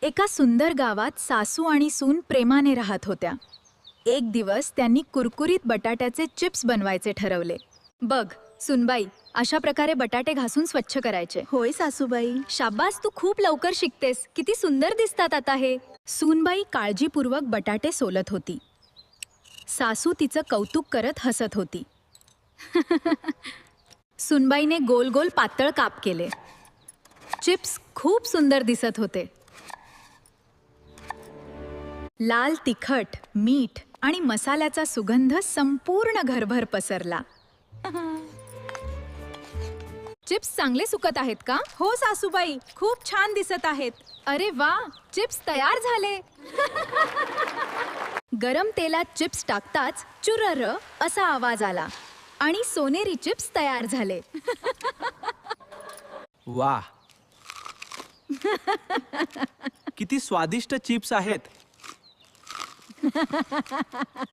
एका सुंदर गावात सासू आणि सून प्रेमाने राहत होत्या. एक दिवस त्यांनी कुरकुरीत बटाट्याचे चिप्स बनवायचे ठरवले. बघ सुनबाई, अशा प्रकारे बटाटे घासून स्वच्छ करायचे. होय सासूबाई. शाबास, तू खूप लवकर शिकतेस. किती सुंदर दिसतात आता हे. सूनबाई काळजीपूर्वक बटाटे सोलत होती. सासू तिचं कौतुक करत हसत होती. सुनबाईने गोल गोल पातळ काप केले. चिप्स खूप सुंदर दिसत होते. लाल तिखट, मीठ आणि मसाल्याचा सुगंध संपूर्ण घरभर पसरला. चिप्स चांगले सुकत आहेत का? हो सासूबाई, खूप छान दिसत आहेत. अरे वा, चिप्स तयार झाले. गरम तेलात चिप्स टाकताच चुरर असा आवाज आला आणि सोनेरी चिप्स तयार झाले. वा, किती स्वादिष्ट चिप्स आहेत.